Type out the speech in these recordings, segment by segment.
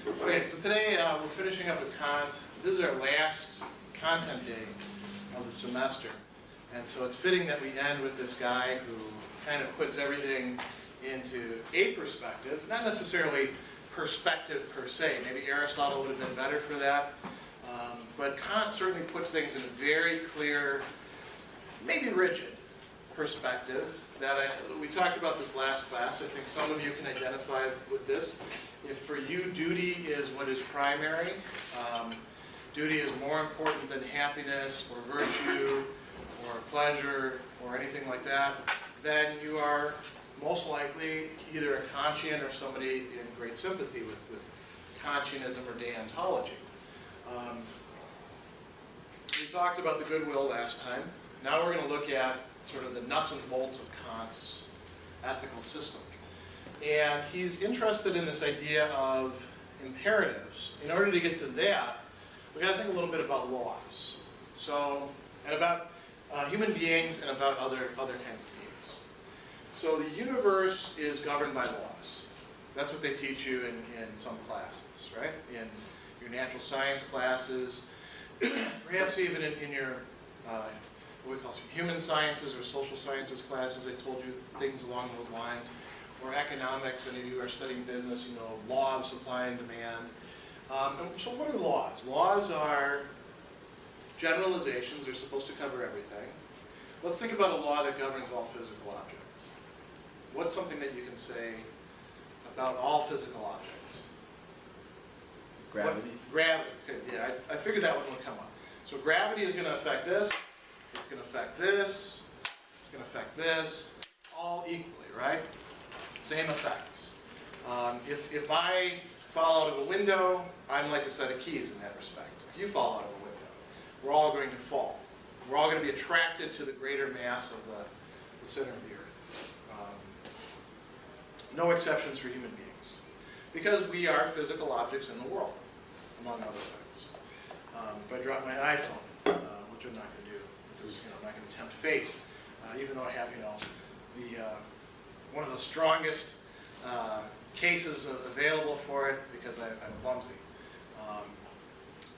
Okay, so today we're finishing up with Kant. This is our last content day of the semester. And so it's fitting that we end with this guy who kind of puts everything into a perspective, not necessarily perspective per se. Maybe Aristotle would have been better for that. But Kant certainly puts things in a very clear, maybe rigid perspective. We talked about this last class. I think some of you can identify with this. If for you duty is what is primary, duty is more important than happiness or virtue or pleasure or anything like that, then you are most likely either a Kantian or somebody in great sympathy with Kantianism or Deontology. We talked about the goodwill last time. Now we're going to look at sort of the nuts and bolts of Kant's ethical system. And he's interested in this idea of imperatives. In order to get to that, we've got to think a little bit about laws. So, and about human beings and about other kinds of beings. So the universe is governed by laws. That's what they teach you in some classes, right? In your natural science classes, perhaps even in your what we call human sciences or social sciences classes, they told you things along those lines. Or economics, and if you are studying business, you know, law of supply and demand. So what are laws? Laws are generalizations. They're supposed to cover everything. Let's think about a law that governs all physical objects. What's something that you can say about all physical objects? Gravity. Gravity. Okay, yeah, I figured that one would come up. So gravity is going to affect this. It's going to affect this. It's going to affect this. All equally, right? Same effects. If I fall out of a window, I'm like a set of keys in that respect. If you fall out of a window, we're all going to fall. We're all going to be attracted to the greater mass of the center of the earth. No exceptions for human beings. Because we are physical objects in the world, among other things. If I drop my iPhone, which I'm not going to do, because I'm not going to tempt fate, even though I have one of the strongest cases available for it because I'm clumsy.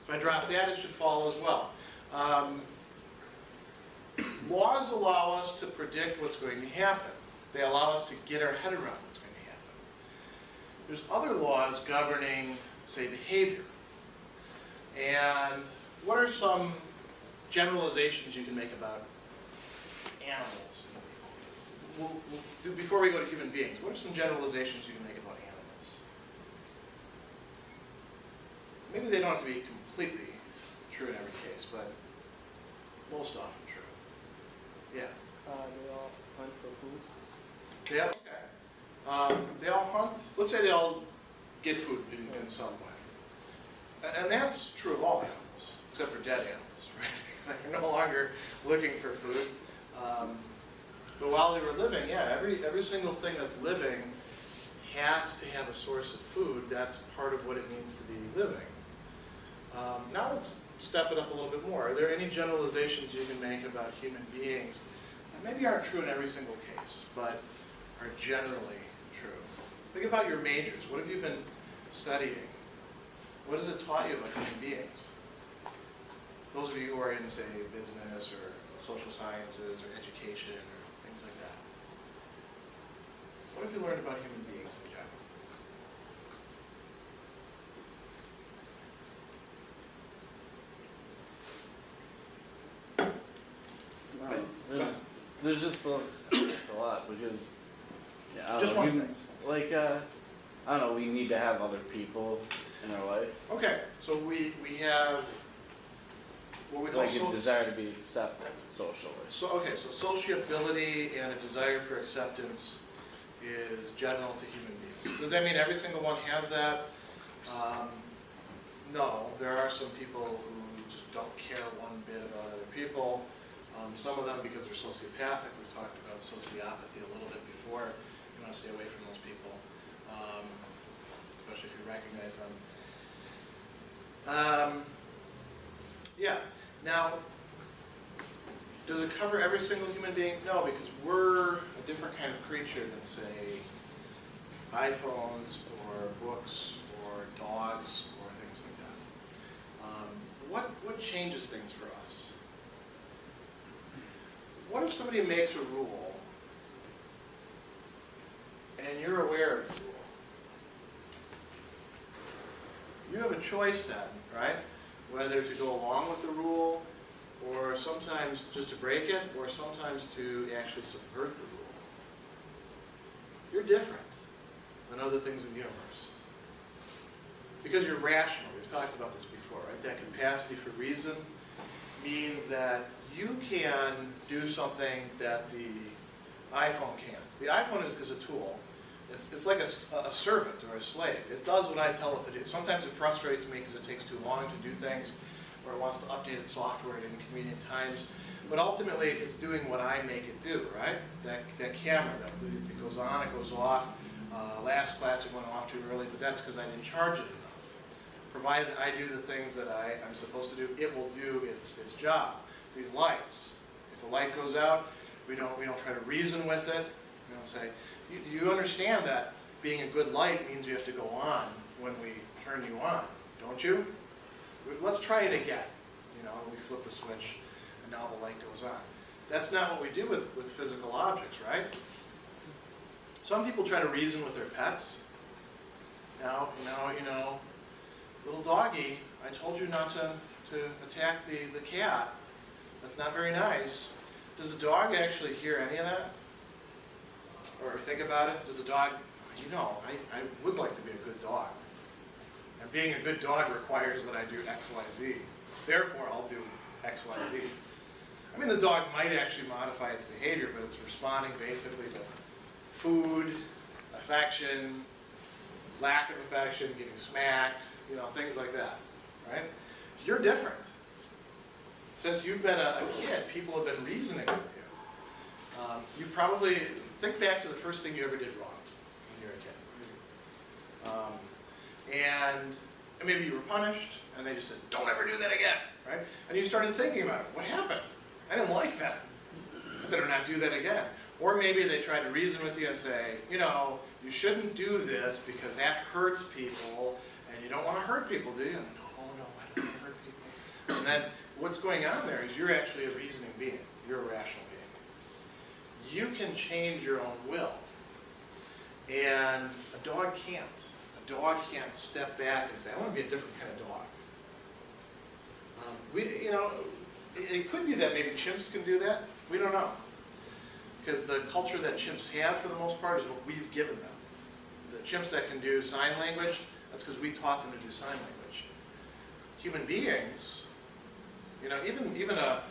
If I drop that, it should fall as well. Laws allow us to predict what's going to happen. They allow us to get our head around what's going to happen. There's other laws governing, say, behavior. And what are some generalizations you can make about animals? Before we go to human beings, what are some generalizations you can make about animals? Maybe they don't have to be completely true in every case, but most often true. Yeah? They all hunt for food. Yeah, okay. They all hunt? Let's say they all get food in some way. And that's true of all animals, except for dead animals, right? They're no longer looking for food. But while they were living, yeah, every single thing that's living has to have a source of food. That's part of what it means to be living. Now let's step it up a little bit more. Are there any generalizations you can make about human beings that maybe aren't true in every single case, but are generally true? Think about your majors. What have you been studying? What has it taught you about human beings? Those of you who are in, say, business or social sciences or education or things like that. What have you learned about human beings in general? There's just a lot because Just one thing. Like I don't know. We need to have other people in our life. Okay, so we have what we call like a desire to be accepted socially. So sociability and a desire for acceptance is general to human beings. Does that mean every single one has that? No, there are some people who just don't care one bit about other people. Some of them because they're sociopathic. We've talked about sociopathy a little bit before. You want to stay away from those people, especially if you recognize them. Yeah. Now, does it cover every single human being? No, because we're a different kind of creature than, say, iPhones or books or dogs or things like that. What changes things for us? What if somebody makes a rule and you're aware of the rule? You have a choice then, right? Whether to go along with the rule, or sometimes just to break it, or sometimes to actually subvert the rule. You're different than other things in the universe. Because you're rational. We've talked about this before, right? That capacity for reason means that you can do something that the iPhone can't. The iPhone is a tool. It's like a servant or a slave. It does what I tell it to do. Sometimes it frustrates me because it takes too long to do things, or it wants to update its software at inconvenient times. But ultimately, it's doing what I make it do, right? That camera, it goes on, it goes off. Last class it went off too early, but that's because I didn't charge it enough. Provided I do the things that I'm supposed to do, it will do its job. These lights, if a light goes out, we don't try to reason with it. We don't say, you understand that being a good light means you have to go on when we turn you on, don't you? Let's try it again. We flip the switch, and now the light goes on. That's not what we do with physical objects, right? Some people try to reason with their pets. Now, little doggy, I told you not to attack the cat. That's not very nice. Does the dog actually hear any of that? Or think about it? Does the dog, I would like to be a good dog. And being a good dog requires that I do X, Y, Z. Therefore, I'll do X, Y, Z. I mean, the dog might actually modify its behavior, but it's responding basically to food, affection, lack of affection, getting smacked, things like that, right? You're different. Since you've been a kid, people have been reasoning with you. You probably, think back to the first thing you ever did wrong when you were a kid. And maybe you were punished, and they just said, don't ever do that again, right? And you started thinking about it. What happened? I didn't like that. I better not do that again. Or maybe they tried to reason with you and say, you shouldn't do this because that hurts people, and you don't want to hurt people, do you? And no, I don't want to hurt people. And then what's going on there is you're actually a reasoning being. You're a rational being. You can change your own will. And a dog can't. A dog can't step back and say, I want to be a different kind of dog. It could be that maybe chimps can do that. We don't know. Because the culture that chimps have, for the most part, is what we've given them. The chimps that can do sign language, that's because we taught them to do sign language. Human beings, even a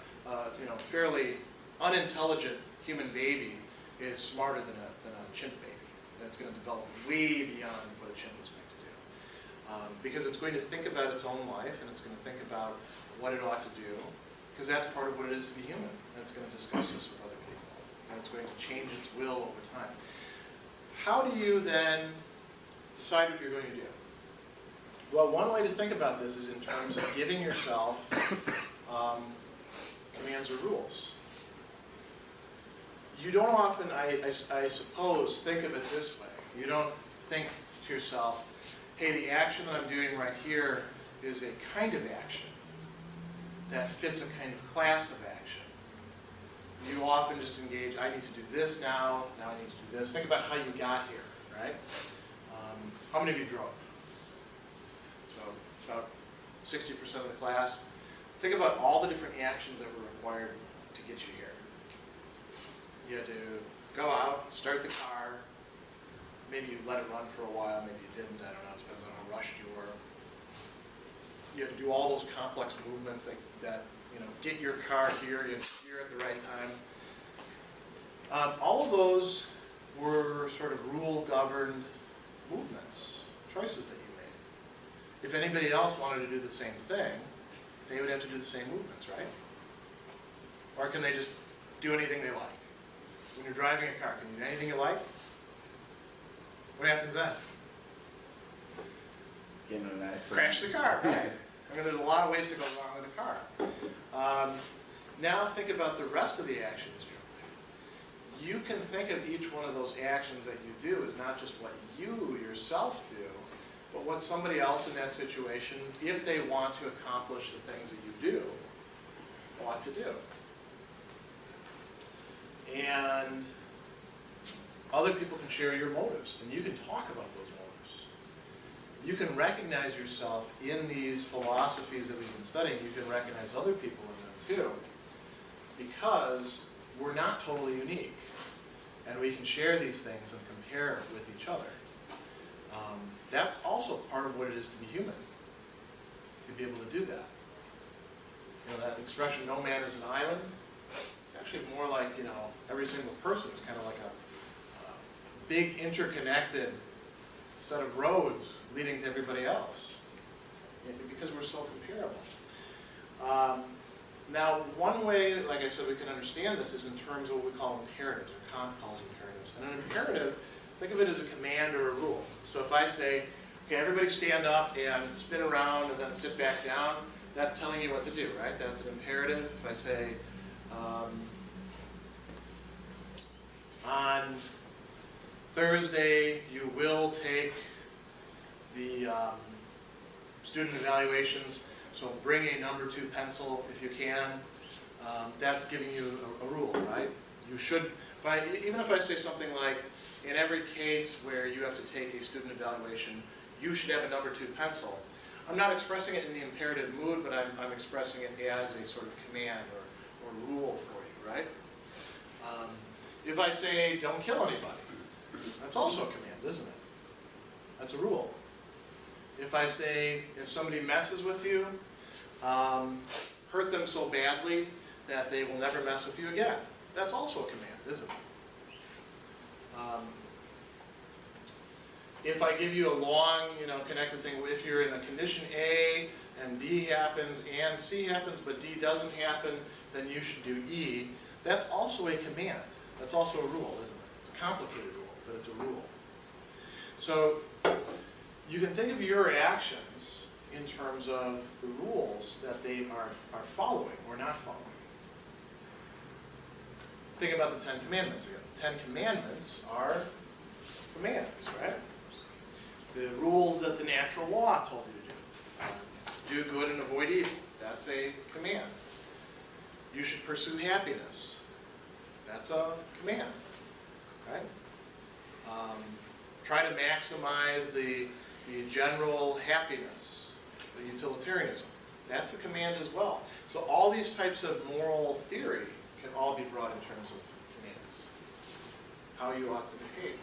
fairly unintelligent human baby is smarter than a chimp baby. And it's going to develop way beyond what a chimp is going to do. Because it's going to think about its own life, and it's going to think about what it ought to do, because that's part of what it is to be human. And it's going to discuss this with other people. And it's going to change its will over time. How do you then decide what you're going to do? Well, one way to think about this is in terms of giving yourself commands or rules. You don't often, I suppose, think of it this way. You don't think to yourself, hey, the action that I'm doing right here is a kind of action that fits a kind of class of action. You often just engage, I need to do this now I need to do this. Think about how you got here, right? How many of you drove? So about 60% of the class. Think about all the different actions that were required to get you here. You had to go out, start the car, maybe you let it run for a while, maybe you didn't, I don't know, it depends on how rushed you were. You had to do all those complex movements that get your car here, you had to steer at the right time. All of those were sort of rule-governed movements, choices that you made. If anybody else wanted to do the same thing, they would have to do the same movements, right? Or can they just do anything they like? When you're driving a car, can you do anything you like? What happens then? Get in an accident. Crash the car, right? I mean, there's a lot of ways to go wrong with a car. Now think about the rest of the actions you do. You can think of each one of those actions that you do as not just what you yourself do, but what somebody else in that situation, if they want to accomplish the things that you do, want to do. And other people can share your motives, and you can talk about those motives. You can recognize yourself in these philosophies that we've been studying. You can recognize other people in them too, because we're not totally unique, and we can share these things and compare with each other. That's also part of what it is to be human, to be able to do that. You know, that expression, no man is an island, it's actually more like, you know, every single person is kind of like a big interconnected set of roads leading to everybody else, because we're so comparable. Now, one way, like I said, we can understand this is in terms of what we call imperatives, or Kant calls imperatives. And an imperative, think of it as a command or a rule. So if I say, okay, everybody stand up and spin around and then sit back down, that's telling you what to do, right? That's an imperative. If I say, on Thursday, you will take the student evaluations, so bring a number 2 pencil if you can. That's giving you a rule, right? You should, even if I say something like, in every case where you have to take a student evaluation, you should have a number 2 pencil. I'm not expressing it in the imperative mood, but I'm expressing it as a sort of command or rule for you, right? If I say, don't kill anybody, that's also a command, isn't it? That's a rule. If I say, if somebody messes with you, hurt them so badly that they will never mess with you again, that's also a command, isn't it? If I give you a long, connected thing, if you're in a condition A and B happens and C happens, but D doesn't happen, then you should do E. That's also a command. That's also a rule, isn't it? It's a complicated rule, but it's a rule. So you can think of your actions in terms of the rules that they are following or not following. Think about the 10 Commandments again. 10 Commandments are commands, right? The rules that the natural law told you to do. Do good and avoid evil. That's a command. You should pursue happiness. That's a command, right? Try to maximize the general happiness, the utilitarianism. That's a command as well. So all these types of moral theory can all be brought in terms of commands. How you ought to behave.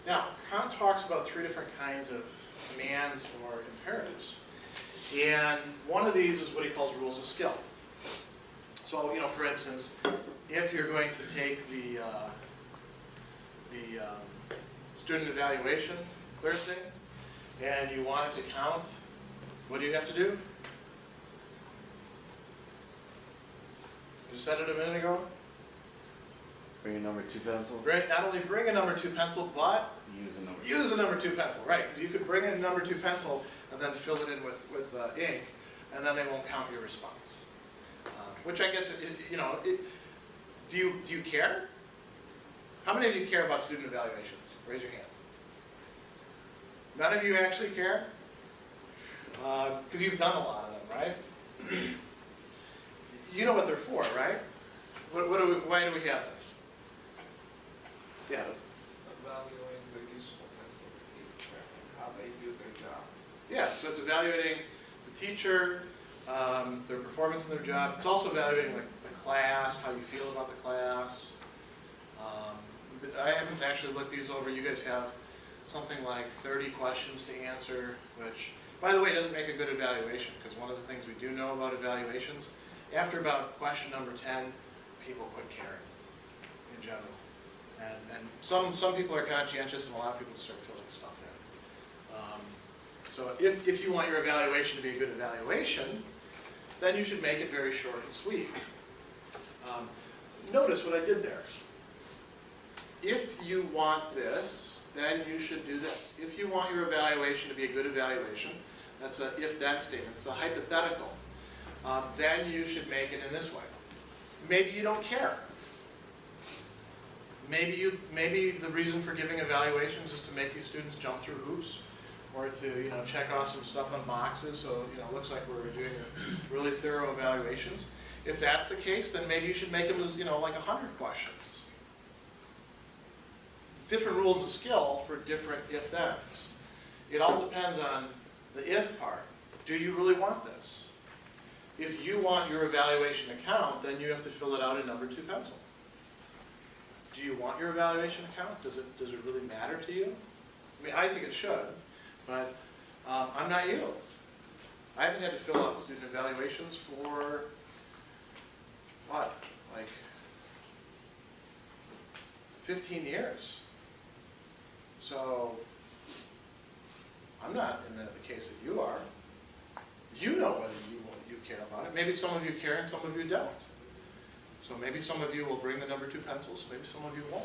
Now, Kant talks about 3 different kinds of commands or imperatives. And one of these is what he calls rules of skill. So, for instance, if you're going to take the student evaluation Thursday, and you want it to count, what do you have to do? You said it a minute ago. Bring a number 2 pencil. Not only bring a number 2 pencil, but Use a number 2 pencil, right? Because you could bring in a number 2 pencil and then fill it in with ink, and then they won't count your response. Which I guess, do you care? How many of you care about student evaluations? Raise your hands. None of you actually care? Because you've done a lot of them, right? You know what they're for, right? Why do we have them? Yeah. Evaluating the usefulness of the teacher and how they do their job. Yeah, so it's evaluating the teacher, their performance in their job. It's also evaluating the class, how you feel about the class. I haven't actually looked these over. You guys have something like 30 questions to answer, which, by the way, doesn't make a good evaluation, because one of the things we do know about evaluations, after about question number 10, people quit caring in general. And some people are conscientious, and a lot of people start filling stuff in. So if you want your evaluation to be a good evaluation, then you should make it very short and sweet. Notice what I did there. If you want this, then you should do this. If you want your evaluation to be a good evaluation, that's a if-then statement. It's a hypothetical. Then you should make it in this way. Maybe you don't care. maybe the reason for giving evaluations is to make these students jump through hoops, or to check off some stuff on boxes, so it looks like we're doing really thorough evaluations. If that's the case, then maybe you should make them as like 100 questions. Different rules of skill for different if-thens. It all depends on the if part. Do you really want this? If you want your evaluation to count, then you have to fill it out in number 2 pencil. Do you want your evaluation to count? Does it really matter to you? I mean, I think it should, but I'm not you. I haven't had to fill out student evaluations for, what, like 15 years. So, I'm not in the case that you are. You know whether you care about it. Maybe some of you care and some of you don't. So maybe some of you will bring the number 2 pencils, maybe some of you won't.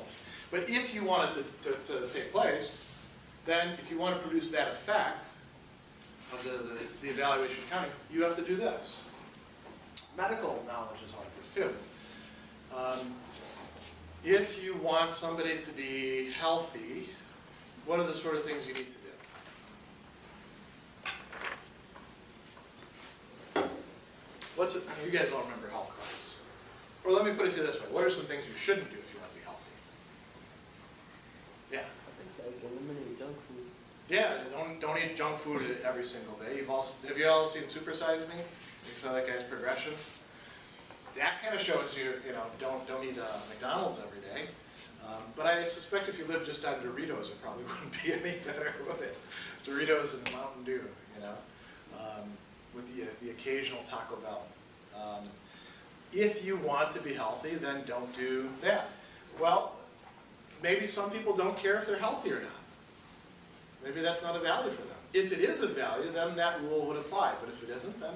But if you want it to take place, then if you want to produce that effect of the evaluation counting, you have to do this. Medical knowledge is like this too. If you want somebody to be healthy, what are the sort of things you need to do? You guys all remember health class. Or let me put it to you this way. What are some things you shouldn't do if you want to be healthy? Yeah? I think like eliminate junk food. Yeah, don't eat junk food every single day. Have you all seen Super Size Me? You saw that guy's progression? That kind of shows you, don't eat McDonald's every day. But I suspect if you lived just on Doritos, it probably wouldn't be any better, would it? Doritos and Mountain Dew, with the occasional Taco Bell. If you want to be healthy, then don't do that. Well, maybe some people don't care if they're healthy or not. Maybe that's not a value for them. If it is a value, then that rule would apply. But if it isn't, then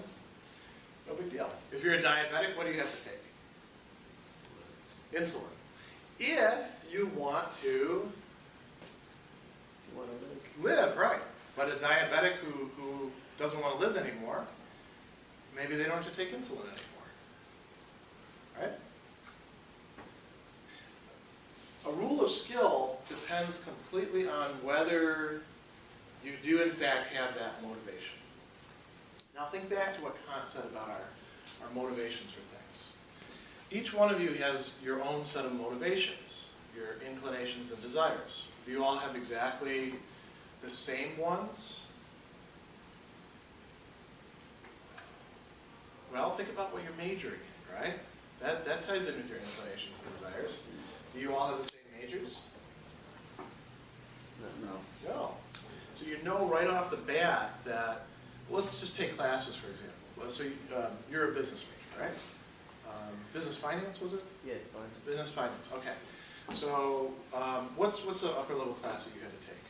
no big deal. If you're a diabetic, what do you have to take? Insulin. If you want to live, right. But a diabetic who doesn't want to live anymore, maybe they don't have to take insulin anymore. Right? A rule of skill depends completely on whether you do in fact have that motivation. Now think back to what Kant said about our motivations for things. Each one of you has your own set of motivations, your inclinations and desires. Do you all have exactly the same ones? Well, think about what you're majoring in, right? That ties in with your inclinations and desires. Do you all have the same majors? No. No. So you know right off the bat that, let's just take classes for example. So you're a business major, right? Business finance, was it? Yeah, it's fine. Business finance, okay. So what's the upper level class that you had to take?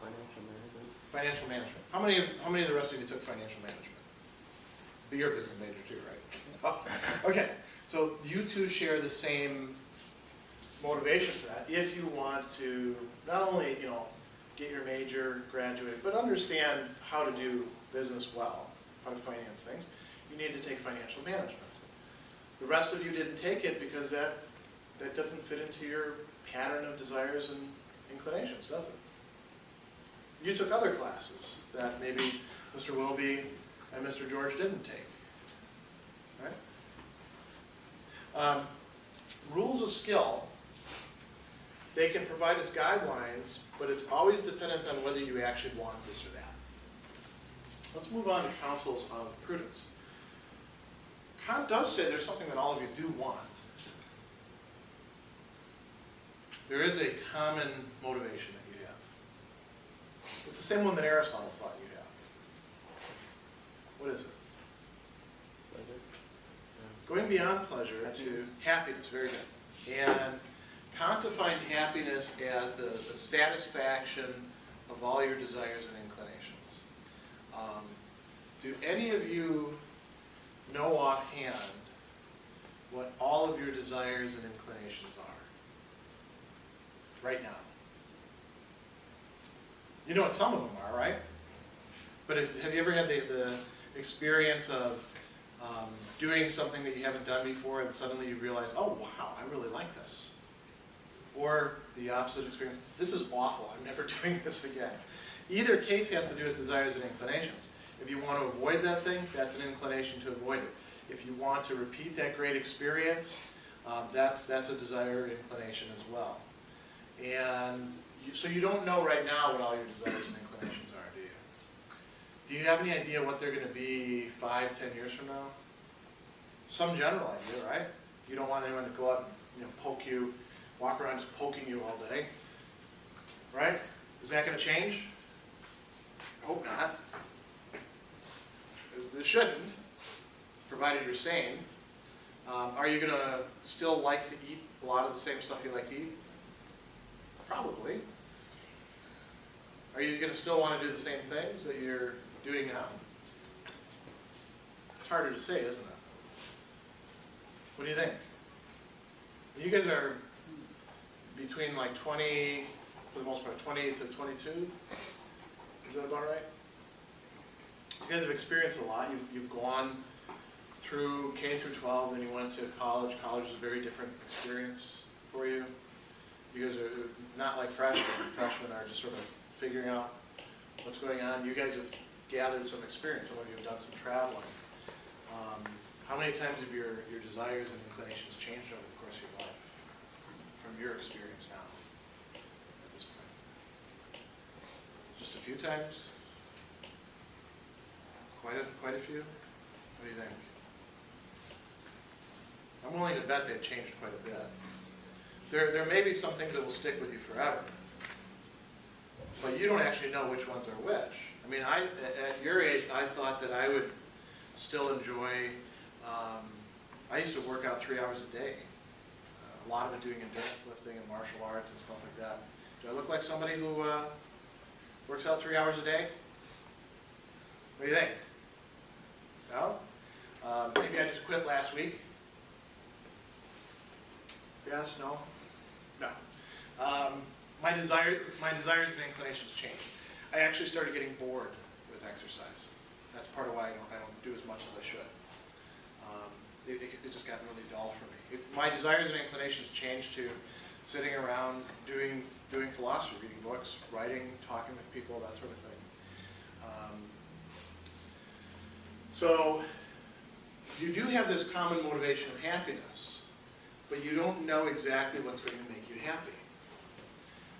Financial management. Financial management. How many of the rest of you took financial management? But you're a business major too, right? Okay, so you two share the same motivation for that. If you want to not only get your major, graduate, but understand how to do business well, how to finance things, you need to take financial management. The rest of you didn't take it because that doesn't fit into your pattern of desires and inclinations, does it? You took other classes that maybe Mr. Wilby and Mr. George didn't take, right? Rules of skill, they can provide us guidelines, but it's always dependent on whether you actually want this or that. Let's move on to counsels of prudence. Kant does say there's something that all of you do want. There is a common motivation that you have. It's the same one that Aristotle thought you have. What is it? Pleasure. Going beyond pleasure to happiness, very good. And Kant defined happiness as the satisfaction of all your desires and inclinations. Do any of you know offhand what all of your desires and inclinations are? Right now. You know what some of them are, right? But have you ever had the experience of doing something that you haven't done before and suddenly you realize, oh wow, I really like this? or the opposite experience. This is awful, I'm never doing this again. Either case has to do with desires and inclinations. If you want to avoid that thing, that's an inclination to avoid it. If you want to repeat that great experience, that's a desire or inclination as well. And so you don't know right now what all your desires and inclinations are, do you? Do you have any idea what they're going to be 5, 10 years from now? Some general idea, right? You don't want anyone to go out and poke you, walk around just poking you all day, right? Is that going to change? I hope not. It shouldn't, provided you're sane. Are you going to still like to eat a lot of the same stuff you like to eat? Probably. Are you going to still want to do the same things that you're doing now? It's harder to say, isn't it? What do you think? You guys are between like 20, for the most part, 20 to 22? Is that about right? You guys have experienced a lot. You've gone through K through 12, then you went to college. College is a very different experience for you. You guys are not like freshmen. Freshmen are just sort of figuring out what's going on. You guys have gathered some experience. Some of you have done some traveling. How many times have your desires and inclinations changed over the course of your life from your experience now at this point? Just a few times? Quite a few? What do you think? I'm willing to bet they've changed quite a bit. There may be some things that will stick with you forever, but you don't actually know which ones are which. I mean, at your age, I thought that I would still enjoy, I used to work out 3 hours a day. A lot of it doing endurance lifting and martial arts and stuff like that. Do I look like somebody who works out 3 hours a day? What do you think? No? Maybe I just quit last week? Yes? No? No. My desires and inclinations changed. I actually started getting bored with exercise. That's part of why I don't do as much as I should. It just got really dull for me. My desires and inclinations changed to sitting around doing philosophy, reading books, writing, talking with people, that sort of thing. So you do have this common motivation of happiness, but you don't know exactly what's going to make you happy.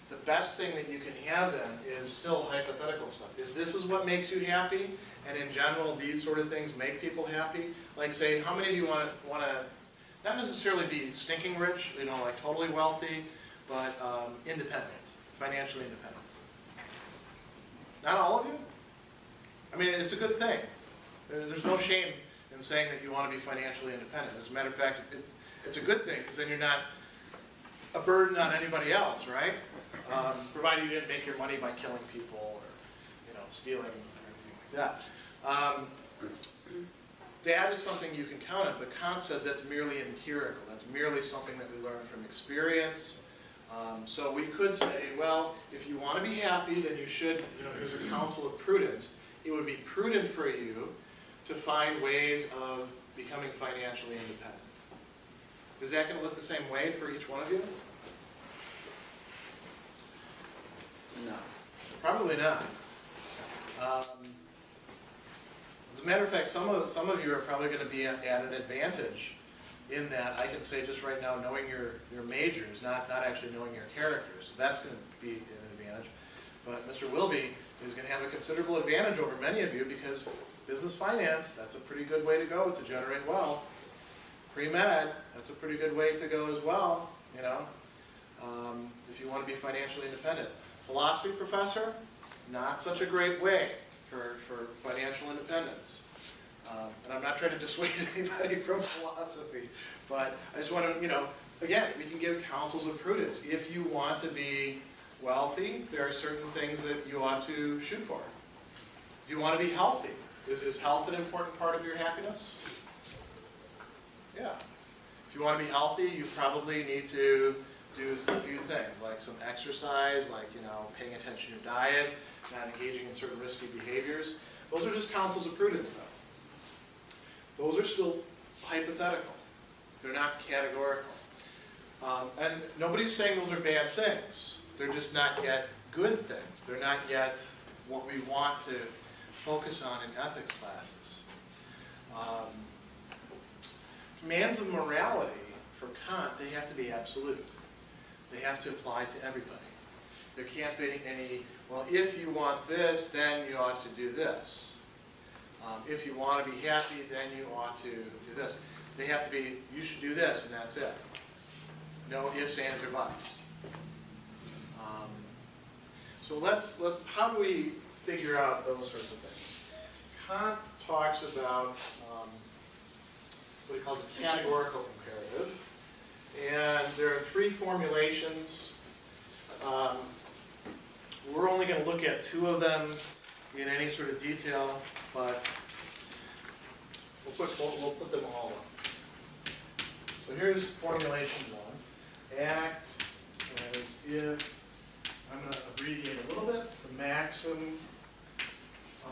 The best thing that you can have then is still hypothetical stuff. If this is what makes you happy, and in general these sort of things make people happy, like say, how many of you want to not necessarily be stinking rich, like totally wealthy, but independent, financially independent? Not all of you? I mean, it's a good thing. There's no shame in saying that you want to be financially independent. As a matter of fact, it's a good thing, because then you're not a burden on anybody else, right? Provided you didn't make your money by killing people or stealing or anything like that. That is something you can count on, but Kant says that's merely empirical. That's merely something that we learn from experience. So we could say, well, if you want to be happy, then you should, here's a counsel of prudence. It would be prudent for you to find ways of becoming financially independent. Is that going to look the same way for each one of you? No. Probably not. As a matter of fact, some of you are probably going to be at an advantage in that I can say just right now, knowing your majors, not actually knowing your characters. So that's going to be an advantage. But Mr. Wilby is going to have a considerable advantage over many of you, because business finance, that's a pretty good way to go to generate wealth. Pre-med, that's a pretty good way to go as well, if you want to be financially independent. Philosophy professor, not such a great way for financial independence. And I'm not trying to dissuade anybody from philosophy, but I just want to, again, we can give counsels of prudence. If you want to be wealthy, there are certain things that you ought to shoot for. If you want to be healthy, is health an important part of your happiness? Yeah. If you want to be healthy, you probably need to do a few things, like some exercise, like, paying attention to your diet, not engaging in certain risky behaviors. Those are just counsels of prudence, though. Those are still hypothetical. They're not categorical. And nobody's saying those are bad things. They're just not yet good things. They're not yet what we want to focus on in ethics classes. Commands of morality, for Kant, they have to be absolute. They have to apply to everybody. There can't be any, well, if you want this, then you ought to do this. If you want to be happy, then you ought to do this. They have to be, you should do this, and that's it. No ifs, ands, or buts. So how do we figure out those sorts of things? Kant talks about what he calls a categorical imperative. And there are 3 formulations. We're only going to look at 2 of them in any sort of detail, but we'll put them all up. So here's formulation 1. Act as if, I'm going to abbreviate a little bit, the maxim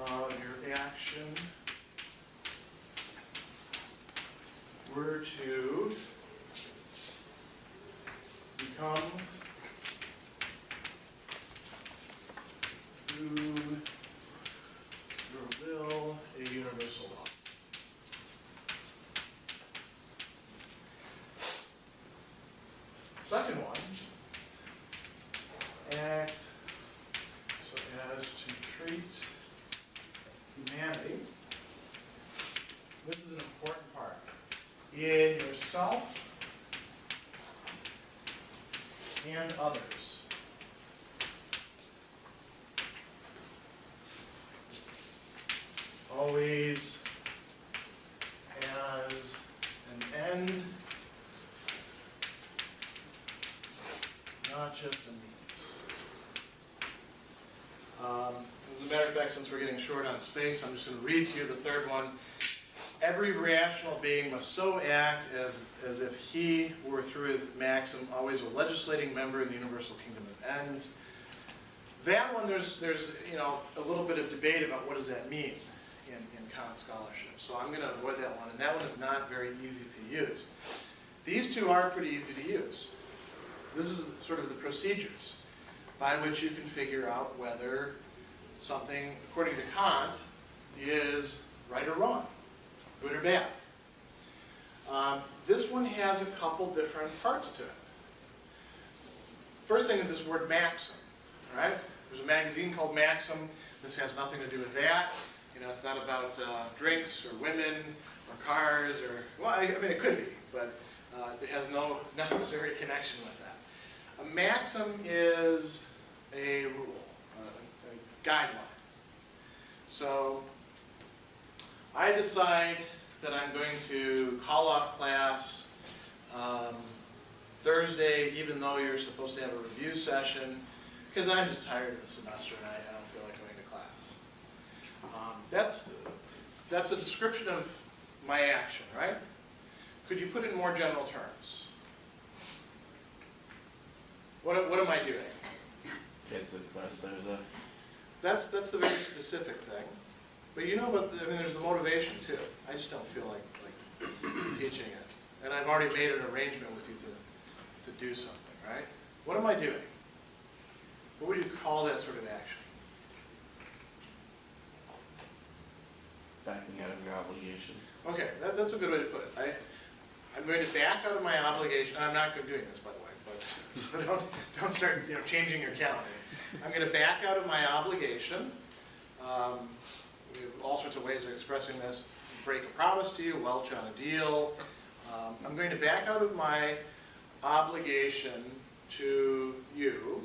of your action were to become through your will a universal law. Second one, act so as to treat humanity. This is an important part. In yourself and others. Always as an end, not just a means. As a matter of fact, since we're getting short on space, I'm just going to read to you the third one. Every rational being must so act as if he were, through his maxim, always a legislating member in the universal kingdom of ends. That one, there's a little bit of debate about what does that mean in Kant scholarship. So I'm going to avoid that one, and that one is not very easy to use. These 2 are pretty easy to use. This is sort of the procedures by which you can figure out whether something, according to Kant, is right or wrong, good or bad. This one has a couple different parts to it. First thing is this word maxim, right? There's a magazine called Maxim. This has nothing to do with that. It's not about drinks or women or cars or, well, I mean, it could be, but it has no necessary connection with that. A maxim is a rule, a guideline. So I decide that I'm going to call off class Thursday, even though you're supposed to have a review session, because I'm just tired of the semester and I don't feel like going to class. That's a description of my action, right? Could you put it in more general terms? What am I doing? Kids in class Thursday. That's the very specific thing. But there's the motivation too. I just don't feel like teaching it. And I've already made an arrangement with you to do something, right? What am I doing? What would you call that sort of action? Backing out of your obligation. Okay, that's a good way to put it. I'm going to back out of my obligation. I'm not doing this, by the way, but so don't start changing your calendar. I'm going to back out of my obligation. We have all sorts of ways of expressing this. Break a promise to you, welch on a deal. I'm going to back out of my obligation to you.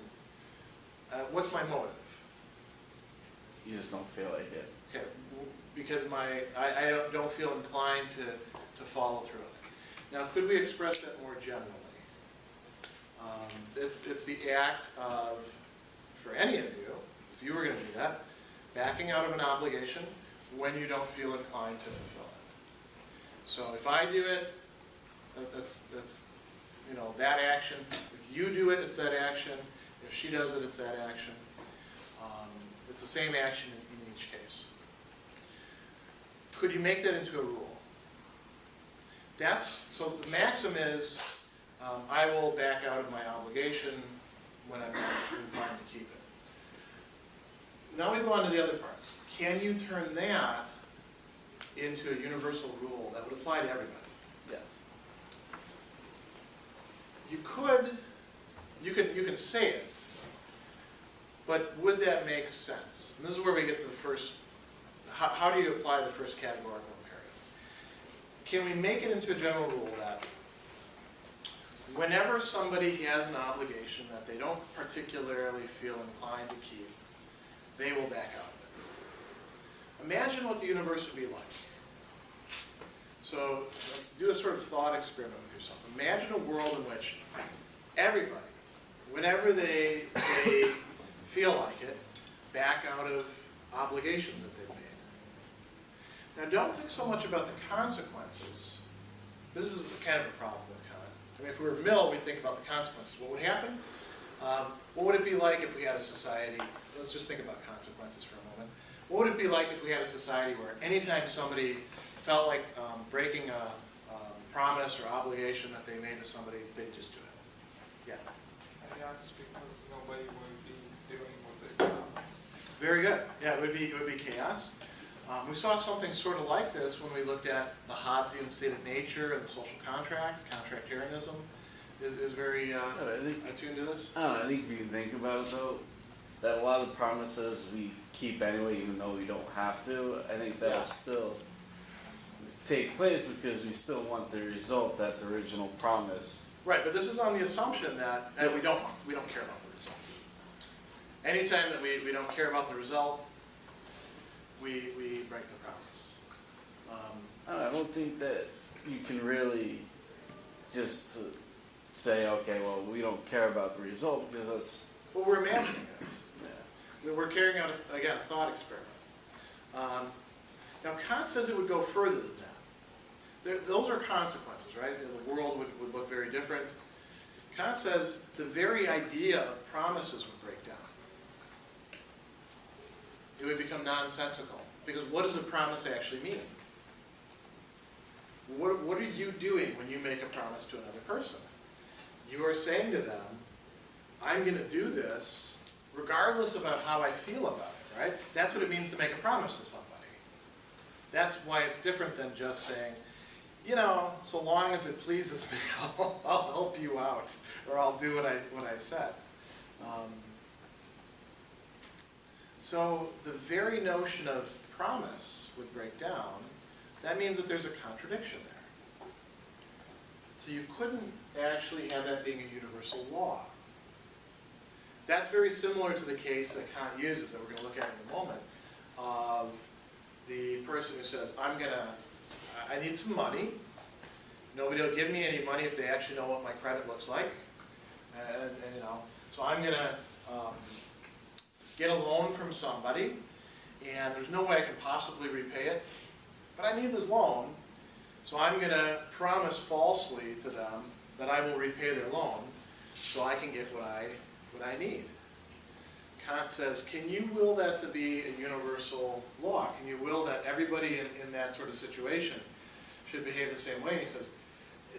What's my motive? You just don't feel like it. Okay, because I don't feel inclined to follow through on it. Now, could we express that more generally? It's the act of, for any of you, if you were going to do that, backing out of an obligation when you don't feel inclined to fulfill it. So if I do it, that's that action. If you do it, it's that action. If she does it, it's that action. It's the same action in each case. Could you make that into a rule? So the maxim is I will back out of my obligation when I'm not inclined to keep it. Now we go on to the other parts. Can you turn that into a universal rule that would apply to everybody? Yes. You can say it, but would that make sense? And this is where we get to the first, how do you apply the first categorical imperative? Can we make it into a general rule that whenever somebody has an obligation that they don't particularly feel inclined to keep, they will back out of it? Imagine what the universe would be like. So do a sort of thought experiment with yourself. Imagine a world in which everybody, whenever they feel like it, back out of obligations that they've made. Now don't think so much about the consequences. This is kind of a problem with Kant. I mean, if we were Mill, we'd think about the consequences. What would happen? What would it be like if we had a society, let's just think about consequences for a moment. What would it be like if we had a society where anytime somebody felt like breaking a promise or obligation that they made to somebody, they'd just do it? Yeah. Yes, because nobody would be doing what they promised. Very good. Yeah, it would be chaos. We saw something sort of like this when we looked at the Hobbesian state of nature and the social contract. Contractarianism is very attuned to this. I don't know, I think if you think about it though, that a lot of the promises we keep anyway, even though we don't have to, I think that'll still take place because we still want the result that the original promise. Right, but this is on the assumption that we don't care about the result. Anytime that we don't care about the result, we break the promise. I don't think that you can really just say, okay, well, we don't care about the result because that's... Well, we're imagining this. Yeah. We're carrying out, again, a thought experiment. Now, Kant says it would go further than that. Those are consequences, right? The world would look very different. Kant says the very idea of promises would break down. It would become nonsensical. Because what does a promise actually mean? What are you doing when you make a promise to another person? You are saying to them, I'm going to do this regardless about how I feel about it, right? That's what it means to make a promise to somebody. That's why it's different than just saying, you know, so long as it pleases me, I'll help you out, or I'll do what I said. So the very notion of promise would break down. That means that there's a contradiction there. So you couldn't actually have that being a universal law. That's very similar to the case that Kant uses that we're going to look at in a moment of the person who says, I need some money. Nobody will give me any money if they actually know what my credit looks like. And you know, so I'm going to get a loan from somebody, and there's no way I can possibly repay it, but I need this loan, so I'm going to promise falsely to them that I will repay their loan so I can get what I need. Kant says, can you will that to be a universal law? Can you will that everybody in that sort of situation should behave the same way? And he says,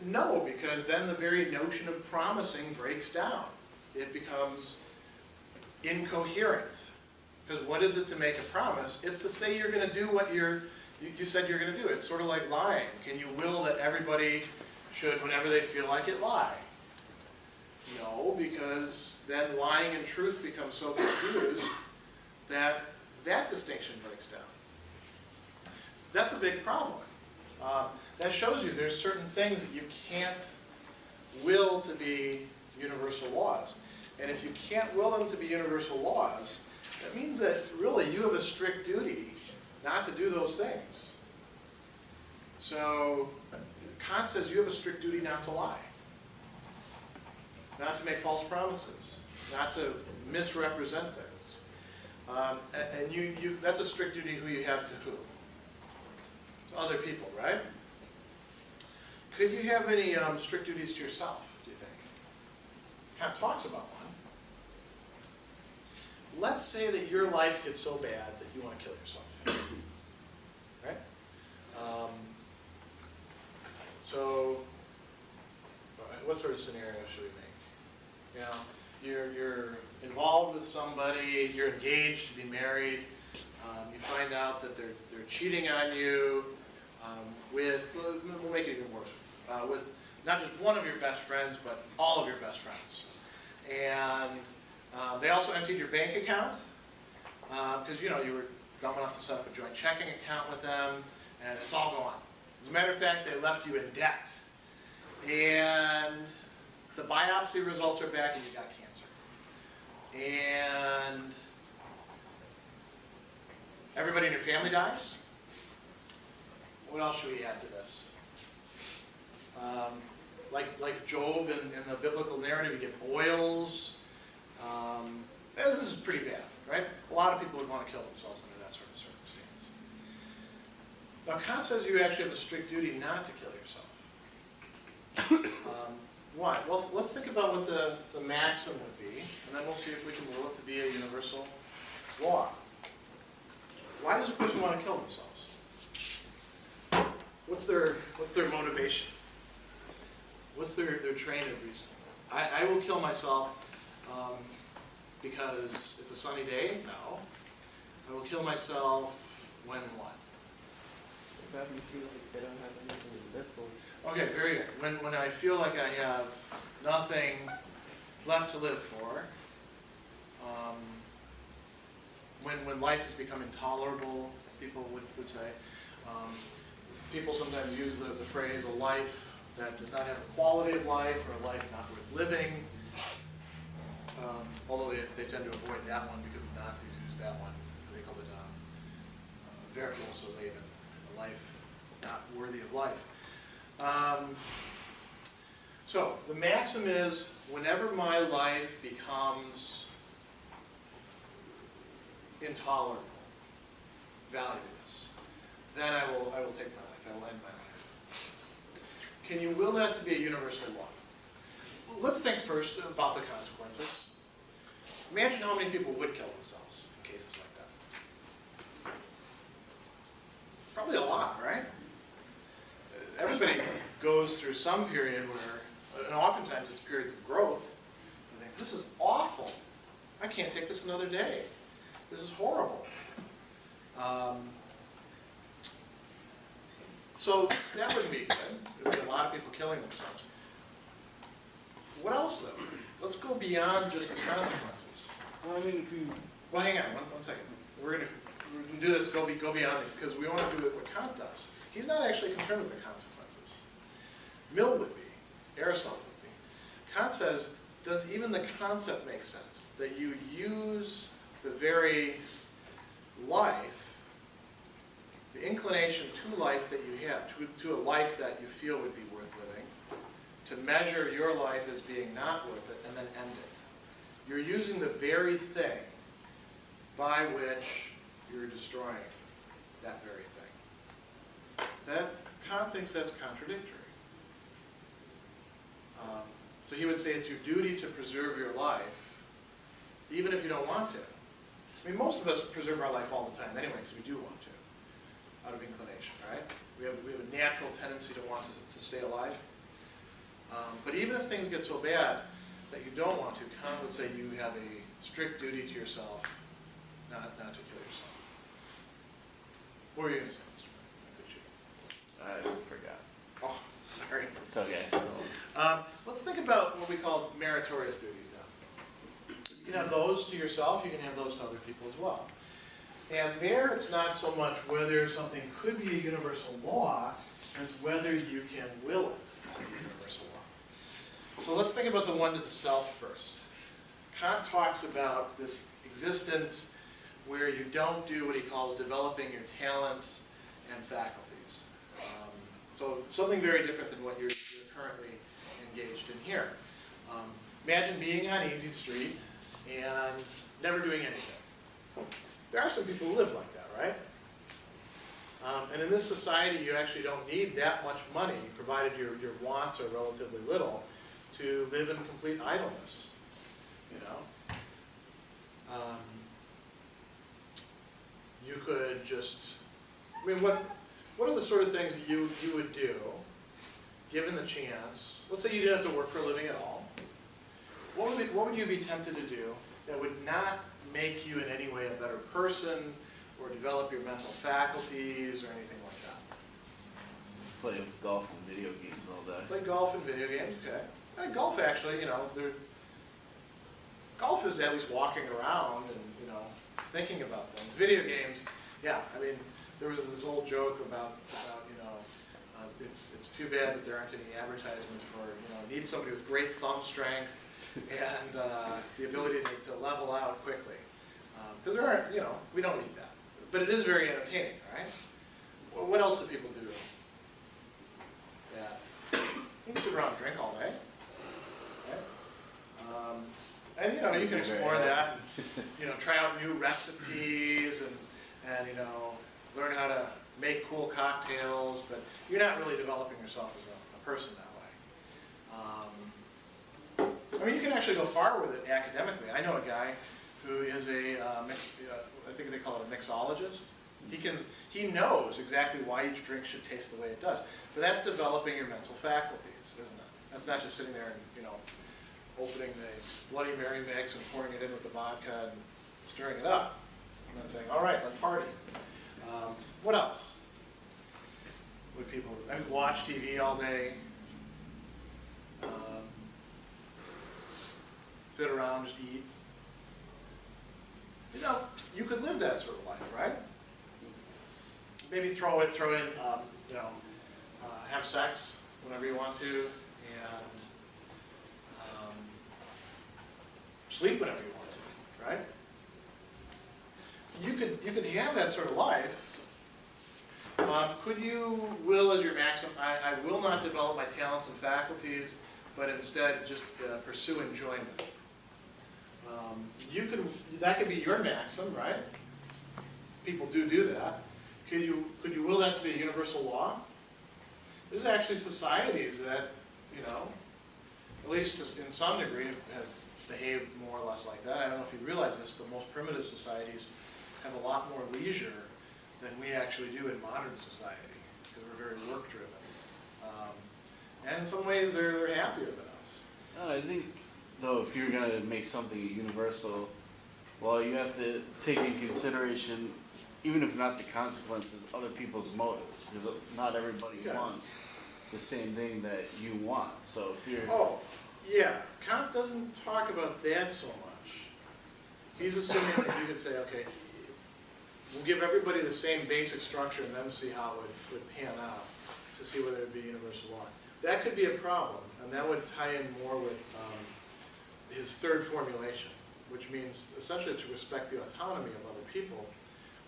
no, because then the very notion of promising breaks down. It becomes incoherent. Because what is it to make a promise? It's to say you're going to do what you said you're going to do. It's sort of like lying. Can you will that everybody should, whenever they feel like it, lie? No, because then lying and truth become so confused that distinction breaks down. So that's a big problem. That shows you there's certain things that you can't will to be universal laws. And if you can't will them to be universal laws, that means that really you have a strict duty not to do those things. So Kant says you have a strict duty not to lie, not to make false promises, not to misrepresent things. And that's a strict duty who you have to who? To other people, right? Could you have any strict duties to yourself, do you think? Kant talks about one. Let's say that your life gets so bad that you want to kill yourself. Right? So, what sort of scenario should we make? You know, you're involved with somebody, you're engaged to be married, you find out that they're cheating on you with, we'll make it even worse, with not just one of your best friends, but all of your best friends. And they also emptied your bank account, because you know, you were dumb enough to set up a joint checking account with them, and it's all gone. As a matter of fact, they left you in debt. And the biopsy results are back and you got cancer. And everybody in your family dies. What else should we add to this? Like Job in the biblical narrative, you get boils. This is pretty bad, right? A lot of people would want to kill themselves under that sort of circumstance. Now Kant says you actually have a strict duty not to kill yourself. Why? Well, let's think about what the maxim would be, and then we'll see if we can will it to be a universal law. Why does a person want to kill themselves? What's their motivation? What's their train of reasoning? I will kill myself because it's a sunny day? No. I will kill myself when what? Probably feel like they don't have anything to live for. Okay, very good. When I feel like I have nothing left to live for, when life has become intolerable, people would say. People sometimes use the phrase a life that does not have a quality of life, or a life not worth living. Although they tend to avoid that one because the Nazis used that one. They called it werthlose Leben, a life not worthy of life. So the maxim is, whenever my life becomes intolerable, valueless, then I will take my life. I will end my life. Can you will that to be a universal law? Let's think first about the consequences. Imagine how many people would kill themselves in cases like that. Probably a lot, right? Everybody goes through some period where, and oftentimes it's periods of growth, and think, this is awful. I can't take this another day. This is horrible. So that wouldn't be good. There would be a lot of people killing themselves. What else, though? Let's go beyond just the consequences. Well, I mean, if you... Well, hang on, one second. We're gonna do this, go beyond it, because we want to do what Kant does. He's not actually concerned with the consequences. Mill would be, Aristotle would be. Kant says, does even the concept make sense? That you use the very life, the inclination to life that you have, to a life that you feel would be worth living, to measure your life as being not worth it, and then end it. You're using the very thing by which you're destroying that very thing. That Kant thinks that's contradictory. So he would say it's your duty to preserve your life, even if you don't want to. I mean, most of us preserve our life all the time anyway, because we do want to, out of inclination, right? We have a natural tendency to want to stay alive. But even if things get so bad that you don't want to, Kant would say you have a strict duty to yourself not to kill yourself. What were you going to say, Mr. I forgot. Oh, sorry. It's okay. Let's think about what we call meritorious duties now. You can have those to yourself, you can have those to other people as well. And there it's not so much whether something could be a universal law, as whether you can will it to be a universal law. So let's think about the one to the self first. Kant talks about this existence where you don't do what he calls developing your talents and faculties. So something very different than what you're currently engaged in here. Imagine being on Easy Street and never doing anything. There are some people who live like that, right? And in this society, you actually don't need that much money, provided your wants are relatively little, to live in complete idleness, you know? You could just, I mean, what are the sort of things that you would do given the chance, let's say you didn't have to work for a living at all, what would you be tempted to do that would not make you in any way a better person or develop your mental faculties or anything like that? Play golf and video games all day. Play golf and video games, okay. Golf actually, you know, golf is at least walking around and, you know, thinking about things. Video games, yeah, I mean, there was this old joke about you know, it's too bad that there aren't any advertisements for, you know, need somebody with great thumb strength and the ability to level out quickly. Because there aren't, you know, we don't need that. But it is very entertaining, right? Well, what else do people do? Yeah. You can sit around and drink all day. Okay? And, you know, you can explore that. You know, try out new recipes and you know, learn how to make cool cocktails, but you're not really developing yourself as a person that way. I mean, you can actually go far with it academically. I know a guy who is I think they call it a mixologist. He knows exactly why each drink should taste the way it does. But that's developing your mental faculties, isn't it? That's not just sitting there and, you know, opening the Bloody Mary mix and pouring it in with the vodka and stirring it up. And then saying, all right, let's party. What else? Would people, I mean, watch TV all day, sit around, just eat. You know, you could live that sort of life, right? Maybe throw in, you know, have sex whenever you want to, and sleep whenever you want to, right? You could have that sort of life. Could you will as your maximum? I will not develop my talents and faculties, but instead just pursue enjoyment. That could be your maxim, right? People do that. Could you will that to be a universal law? There's actually societies that, you know, at least in some degree have behaved more or less like that. I don't know if you realize this, but most primitive societies have a lot more leisure than we actually do in modern society, because we're very work-driven. And in some ways, they're happier than us. I think, though, if you're going to make something universal, well, you have to take in consideration, even if not the consequences, other people's motives, because not everybody wants the same thing that you want. So if you're... Oh, yeah. Kant doesn't talk about that so much. He's assuming that you could say, okay, we'll give everybody the same basic structure and then see how it would pan out to see whether it would be universal law. That could be a problem, and that would tie in more with his third formulation, which means essentially to respect the autonomy of other people,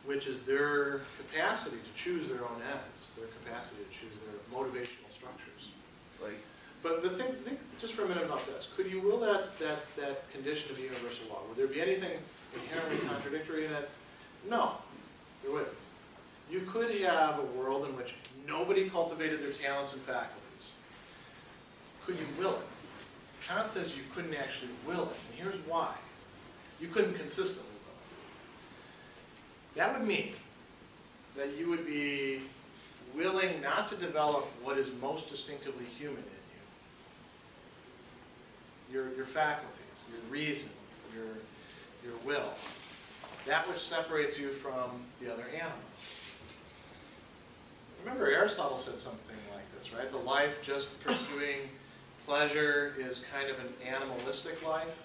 which is their capacity to choose their own ends, their capacity to choose their motivational structures. But think just for a minute about this. Could you will that condition to be universal law? Would there be anything inherently contradictory in it? No, there wouldn't. You could have a world in which nobody cultivated their talents and faculties. Could you will it? Kant says you couldn't actually will it, and here's why. You couldn't consistently will it. That would mean that you would be willing not to develop what is most distinctively human in you. Your faculties, your reason, your will. That which separates you from the other animals. Remember, Aristotle said something like this, right? The life just pursuing pleasure is kind of an animalistic life.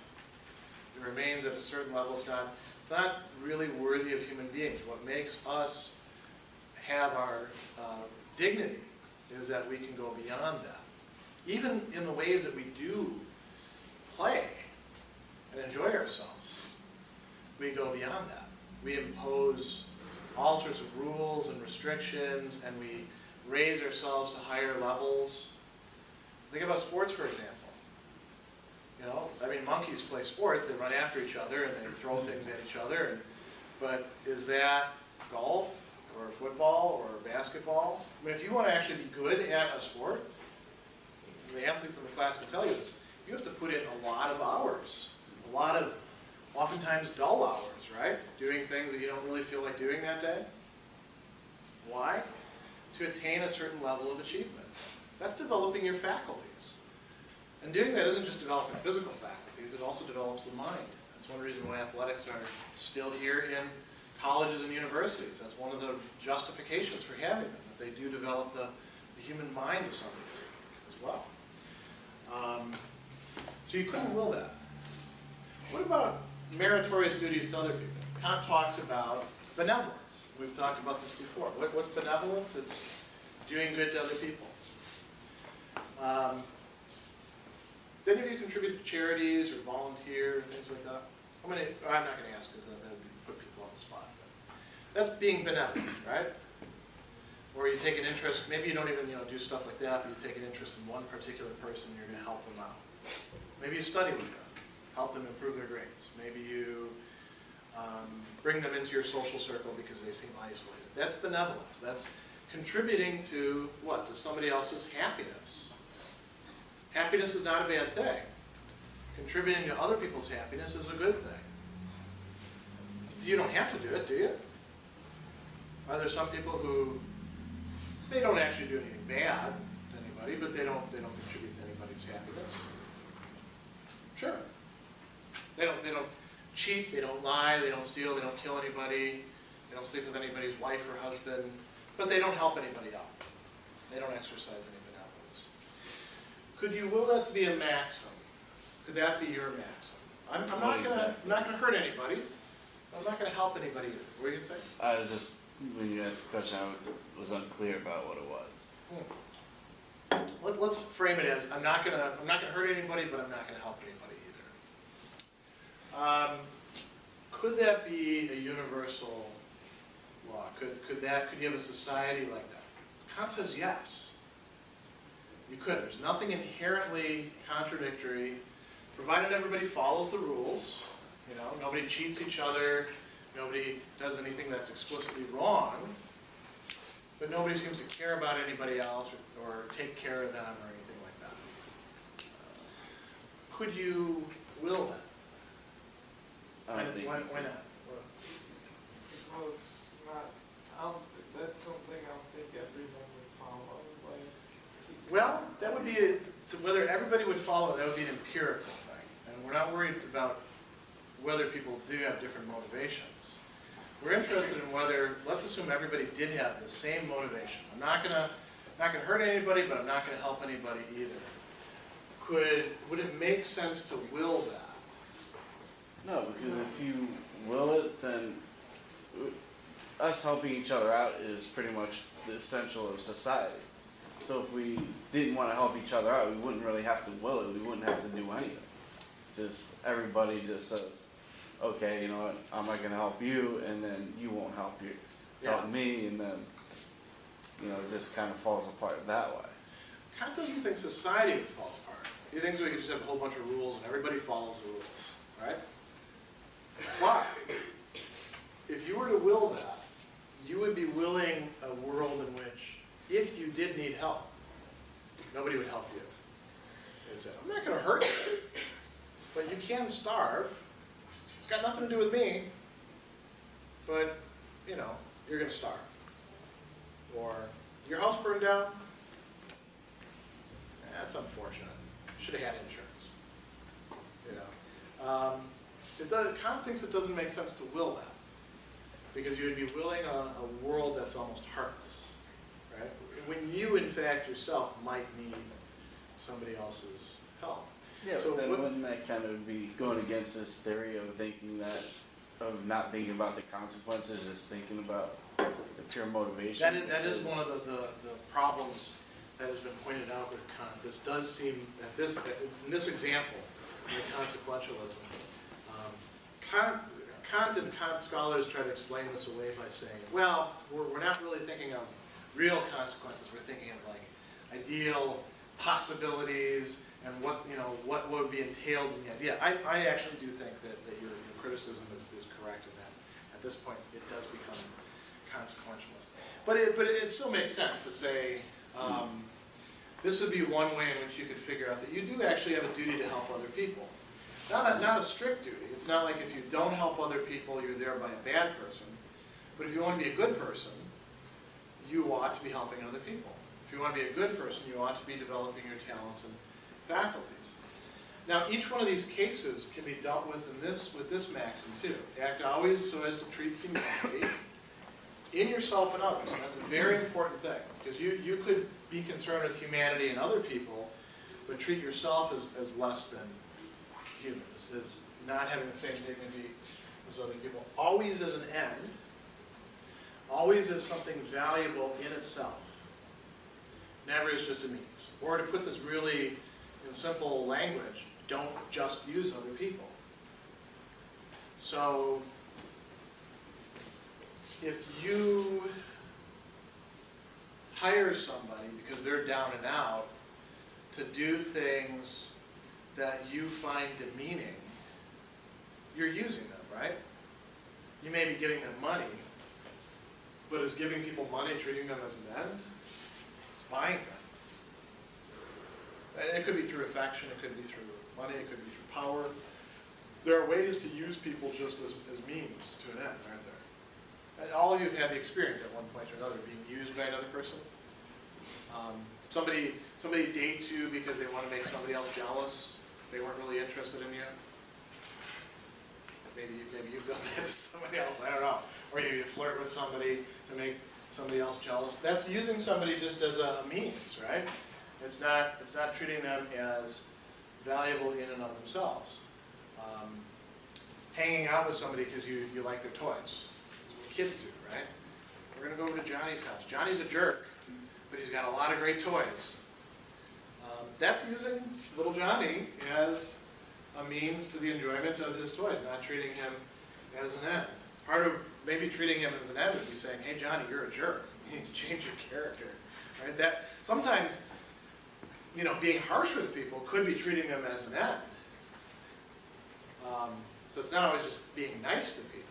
It remains at a certain level. It's not really worthy of human beings. What makes us have our dignity is that we can go beyond that. Even in the ways that we do play and enjoy ourselves, we go beyond that. We impose all sorts of rules and restrictions, and we raise ourselves to higher levels. Think about sports, for example. You know, I mean, monkeys play sports. They run after each other and they throw things at each other. But is that golf or football or basketball? I mean, if you want to actually be good at a sport, the athletes in the class can tell you this, you have to put in a lot of hours, a lot of oftentimes dull hours, right? Doing things that you don't really feel like doing that day. Why? To attain a certain level of achievement. That's developing your faculties. And doing that isn't just developing physical faculties, it also develops the mind. That's one reason why athletics are still here in colleges and universities. That's one of the justifications for having them, that they do develop the human mind to some degree as well. So you couldn't will that. What about meritorious duties to other people? Kant talks about benevolence. We've talked about this before. What's benevolence? It's doing good to other people. Do any of you contribute to charities or volunteer, things like that? I'm not going to ask because that would put people on the spot. But that's being benevolent, right? Or you take an interest, maybe you don't even do stuff like that, but you take an interest in one particular person, you're going to help them out. Maybe you study with them, help them improve their grades. Maybe you bring them into your social circle because they seem isolated. That's benevolence. That's contributing to what? To somebody else's happiness. Happiness is not a bad thing. Contributing to other people's happiness is a good thing. You don't have to do it, do you? Are there some people who, they don't actually do anything bad to anybody, but they don't contribute to anybody's happiness? Sure. They don't cheat, they don't lie, they don't steal, they don't kill anybody, they don't sleep with anybody's wife or husband, but they don't help anybody out. They don't exercise any benevolence. Could you will that to be a maxim? Could that be your maxim? I'm not going to hurt anybody. I'm not going to help anybody either. What were you going to say? I was just, when you asked the question, I was unclear about what it was. Let's frame it as I'm not going to hurt anybody, but I'm not going to help anybody either. Could that be a universal law? Could you have a society like that? Kant says yes. You could. There's nothing inherently contradictory, provided everybody follows the rules. Nobody cheats each other. Nobody does anything that's explicitly wrong. But nobody seems to care about anybody else or take care of them or anything like that. Could you will that? Why not? Because that's something I don't think everyone would follow. Well, that would be, whether everybody would follow, that would be an empirical thing. And we're not worried about whether people do have different motivations. We're interested in whether, let's assume everybody did have the same motivation. I'm not gonna hurt anybody, but I'm not gonna help anybody either. Would it make sense to will that? No, because if you will it, then us helping each other out is pretty much the essential of society. So if we didn't want to help each other out, we wouldn't really have to will it. We wouldn't have to do anything. Just everybody just says, okay, you know what, I'm not going to help you, and then you won't help me, and then it just kind of falls apart that way. Kant doesn't think society would fall apart. He thinks we could just have a whole bunch of rules and everybody follows the rules, right? Why? If you were to will that, you would be willing a world in which, if you did need help, nobody would help you. They'd say, I'm not going to hurt you, but you can starve. It's got nothing to do with me, but, you're going to starve. Or, your house burned down? That's unfortunate. Should have had insurance. Kant thinks it doesn't make sense to will that, because you would be willing a world that's almost heartless, right? When you, in fact, yourself might need somebody else's help. Yeah, so but then wouldn't that kind of be going against this theory of of not thinking about the consequences, just thinking about the pure motivation? That is one of the problems that has been pointed out with Kant. This does seem that in this example, the consequentialism, Kant and Kant scholars try to explain this away by saying, well, we're not really thinking of real consequences. We're thinking of ideal possibilities and what would be entailed in the idea. I actually do think that your criticism is correct in that at this point it does become consequentialist. But it still makes sense to say this would be one way in which you could figure out that you do actually have a duty to help other people. Not a strict duty. It's not like if you don't help other people, you're there by a bad person. But if you want to be a good person, you ought to be helping other people. If you want to be a good person, you ought to be developing your talents and faculties. Now, each one of these cases can be dealt with with this maxim too. Act always so as to treat humanity in yourself and others. And that's a very important thing, because you could be concerned with humanity and other people, but treat yourself as less than human, as not having the same dignity as other people. Always as an end, always as something valuable in itself, never as just a means. Or to put this really in simple language, don't just use other people. So, if you hire somebody because they're down and out to do things that you find demeaning, you're using them, right? You may be giving them money, but is giving people money treating them as an end? It's buying them. And it could be through affection, it could be through money, it could be through power. There are ways to use people just as means to an end, aren't there? And all of you have had the experience at one point or another being used by another person. Somebody dates you because they want to make somebody else jealous. They weren't really interested in you. Maybe you've done that to somebody else, I don't know. Or you flirt with somebody to make somebody else jealous. That's using somebody just as a means, right? It's not treating them as valuable in and of themselves. Hanging out with somebody because you like their toys. That's what kids do, right? We're going to go over to Johnny's house. Johnny's a jerk, but he's got a lot of great toys. That's using little Johnny as a means to the enjoyment of his toys, not treating him as an end. Part of maybe treating him as an end would be saying, hey Johnny, you're a jerk. You need to change your character. Right? That sometimes, being harsh with people could be treating them as an end. So it's not always just being nice to people.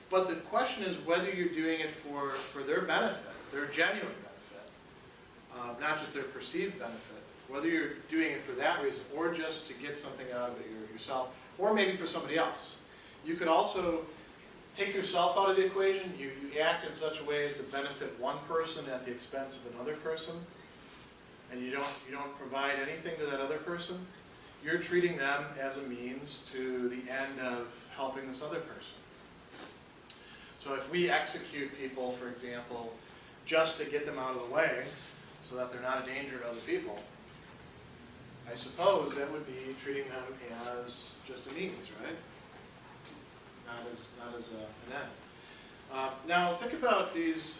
But the question is whether you're doing it for their benefit, their genuine benefit, not just their perceived benefit, whether you're doing it for that reason or just to get something out of it yourself, or maybe for somebody else. You could also take yourself out of the equation. You act in such a way as to benefit one person at the expense of another person, and you don't provide anything to that other person. You're treating them as a means to the end of helping this other person. So if we execute people, for example, just to get them out of the way so that they're not a danger to other people, I suppose that would be treating them as just a means, right? Not as an end. Now think about these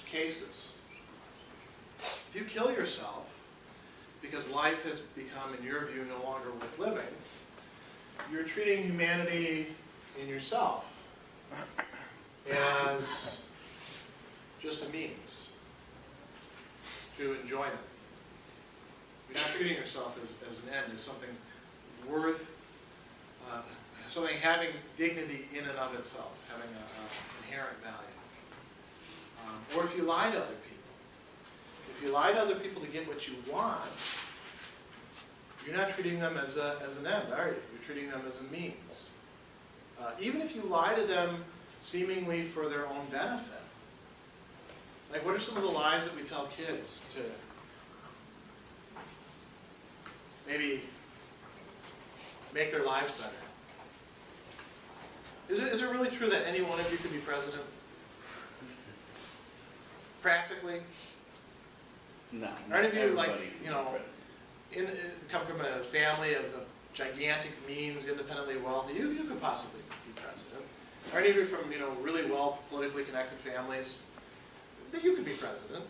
cases. If you kill yourself because life has become, in your view, no longer worth living, you're treating humanity in yourself as just a means to enjoyment. You're not treating yourself as an end, as something worth, something having dignity in and of itself, having an inherent value. Or if you lie to other people. If you lie to other people to get what you want, you're not treating them as an end, are you? You're treating them as a means. Even if you lie to them seemingly for their own benefit. Like, what are some of the lies that we tell kids to maybe make their lives better? Is it really true that any one of you could be president? Practically? No. Are any of you, everybody like, come from a family of gigantic means, independently wealthy? You could possibly be president. Are any of you from, really well politically connected families? That you could be president.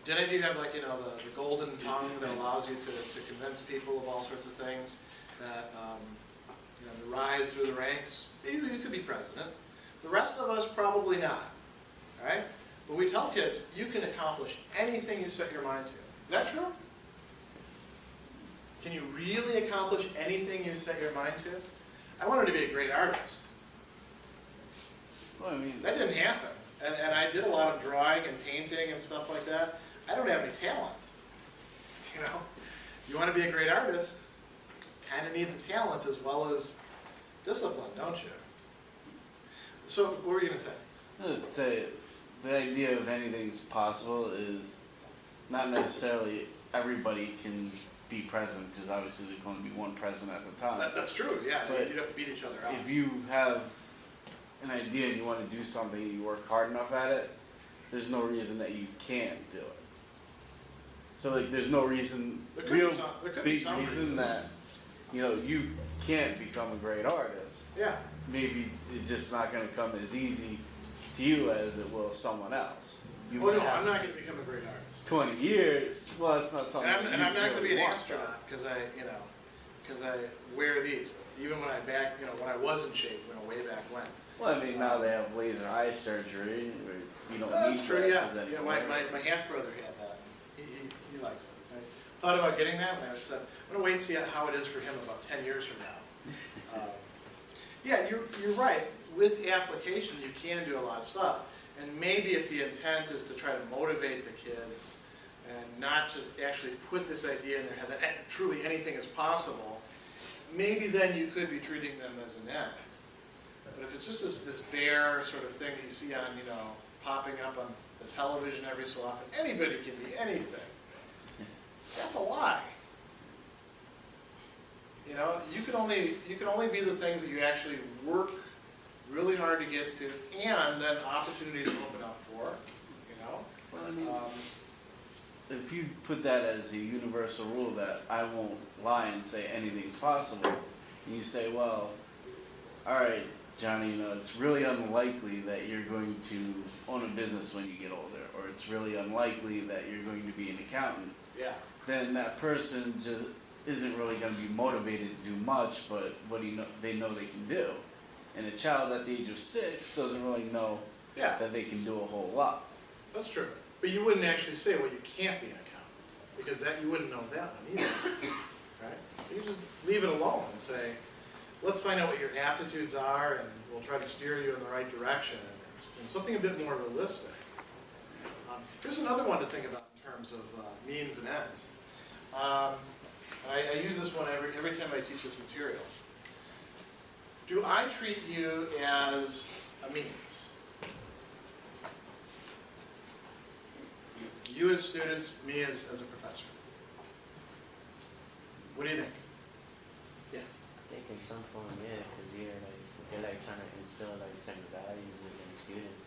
Do any of you have, like, the golden tongue that allows you to convince people of all sorts of things, that, the rise through the ranks? You could be president. The rest of us, probably not, right? But we tell kids, you can accomplish anything you set your mind to. Is that true? Can you really accomplish anything you set your mind to? I wanted to be a great artist. Well, I mean, That didn't happen. And I did a lot of drawing and painting and stuff like that. I don't have any talent. You want to be a great artist, kind of need the talent as well as discipline, don't you? So, what were you going to say? I'd say the idea of anything's possible is not necessarily everybody can be present, because obviously there's going to be one present at the time. That's true, yeah. But You'd have to beat each other out. If you have an idea and you want to do something and you work hard enough at it, there's no reason that you can't do it. So like, there's no reason, There could be real some big reason reasons. that, you know, you can't become a great artist. Yeah, Maybe it's just not going to come as easy to you as it will someone else. You oh might no, have I'm not going to become a great artist. 20 years, well, that's not something And I'm that you not going to really be an want. astronaut because I wear these. Even when when I was in shape, way back when. Well, I mean, now they have laser eye surgery, where you don't That's need true, yeah. glasses Yeah, anymore. my half brother had that. He likes it. I thought about getting that, and I said, I'm going to wait and see how it is for him about 10 years from now. Yeah, you're right. With the application, you can do a lot of stuff. And maybe if the intent is to try to motivate the kids and not to actually put this idea in their head that truly anything is possible, maybe then you could be treating them as an end. But if it's just this bare sort of thing that you see on, popping up on the television every so often, anybody can be anything. That's a lie. You can only be the things that you actually work really hard to get to, and then opportunities open up for. Well, I mean, if you put that as a universal rule that I won't lie and say anything's possible, and you say, well, all right, Johnny, it's really unlikely that you're going to own a business when you get older, or it's really unlikely that you're going to be an accountant. Yeah. Then that person just isn't really going to be motivated to do much, but they know they can do. And a child at the age of 6 doesn't really know Yeah. that they can do a whole lot. That's true. But you wouldn't actually say, well, you can't be an accountant, because you wouldn't know that one either. Right? You just leave it alone and say, let's find out what your aptitudes are, and we'll try to steer you in the right direction, and something a bit more realistic. Here's another one to think about in terms of means and ends. I use this one every time I teach this material. Do I treat you as a means? You as students, me as a professor. What do you think? Yeah. I think in some form, yeah, because you're trying to instill certain values within students.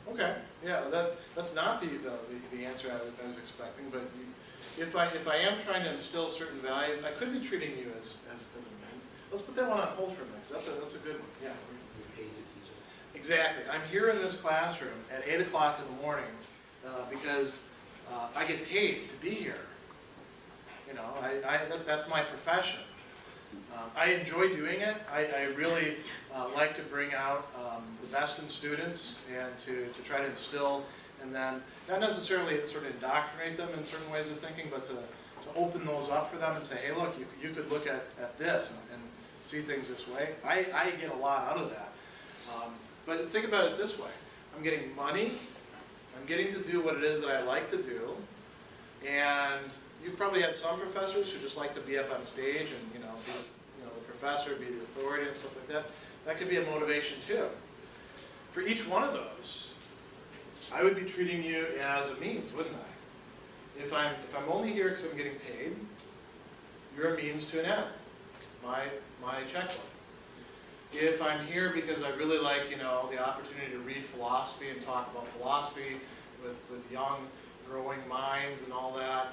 Okay. Yeah. That's not the answer I was expecting, but if I am trying to instill certain values, I could be treating you as a means. Let's put that one on hold for a minute, 'cause that's a good one. Yeah. Exactly. I'm here in this classroom at 8 o'clock in the morning because I get paid to be here. That's my profession. I enjoy doing it. I really like to bring out the best in students and to try to instill in them, not necessarily sort of indoctrinate them in certain ways of thinking, but to open those up for them and say, hey, look, you could look at this and see things this way. I get a lot out of that. But think about it this way. I'm getting money. I'm getting to do what it is that I like to do. And you've probably had some professors who just like to be up on stage and, be the professor, be the authority and stuff like that. That could be a motivation too. For each one of those, I would be treating you as a means, wouldn't I? If I'm only here because I'm getting paid, you're a means to an end. My checkbook. If I'm here because I really like, the opportunity to read philosophy and talk about philosophy with young, growing minds and all that,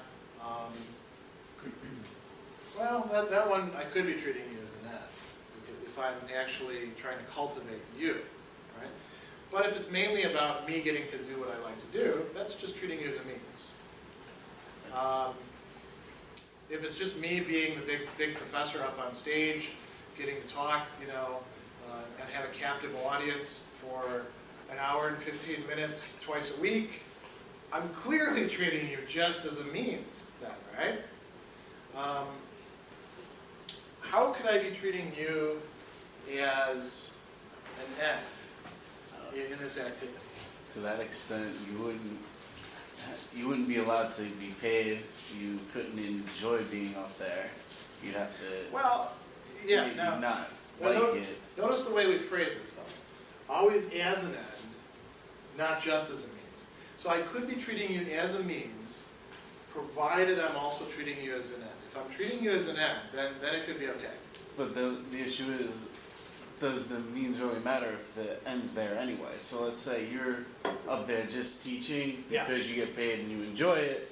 well, that one I could be treating you as an end, if I'm actually trying to cultivate you, right? But if it's mainly about me getting to do what I like to do, that's just treating you as a means. If it's just me being the big professor up on stage, getting to talk, and have a captive audience for an hour and 15 minutes twice a week, I'm clearly treating you just as a means then, right? How could I be treating you as an end in this activity? To that extent, you wouldn't be allowed to be paid. You couldn't enjoy being up there. You'd have to. Well, yeah. You'd Now, not now like it. notice the way we phrase this, though. Always as an end, not just as a means. So I could be treating you as a means, provided I'm also treating you as an end. If I'm treating you as an end, then it could be okay. But the issue is, does the means really matter if the end's there anyway? So let's say you're up there just teaching Yeah. because you get paid and you enjoy it,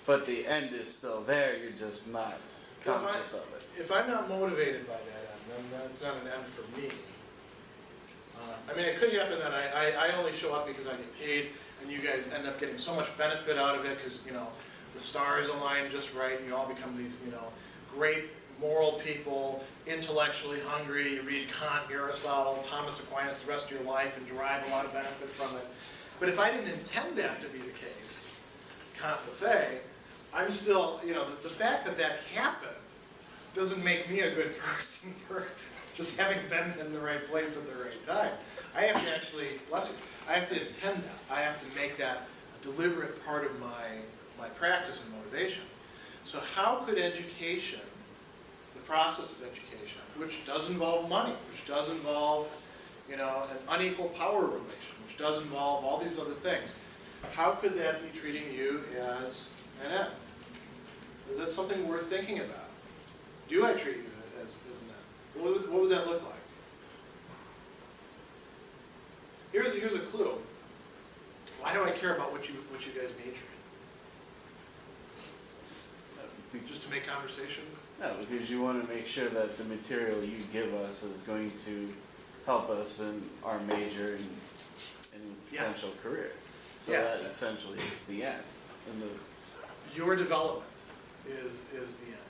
but the end is still there, you're just not conscious of it. If I'm not motivated by that end, then that's not an end for me. I mean, it could happen that I only show up because I get paid, and you guys end up getting so much benefit out of it because, you know, the stars align just right, and you all become these, you know, great moral people, intellectually hungry. You read Kant, Aristotle, Thomas Aquinas the rest of your life and derive a lot of benefit from it. But if I didn't intend that to be the case, Kant would say, I'm still, you know, the fact that that happened doesn't make me a good person for just having been in the right place at the right time. I have to actually, I have to intend that. I have to make that a deliberate part of my practice and motivation. So how could education, the process of education, which does involve money, which does involve, you know, an unequal power relation, which does involve all these other things, how could that be treating you as an end? That's something worth thinking about. Do I treat you as an end? What would that look like? Here's a clue. Why do I care about what you guys major in? Just to make conversation? No, because you want to make sure that the material you give us is going to help us in our major and potential career. So that essentially is the end. And your development is the end.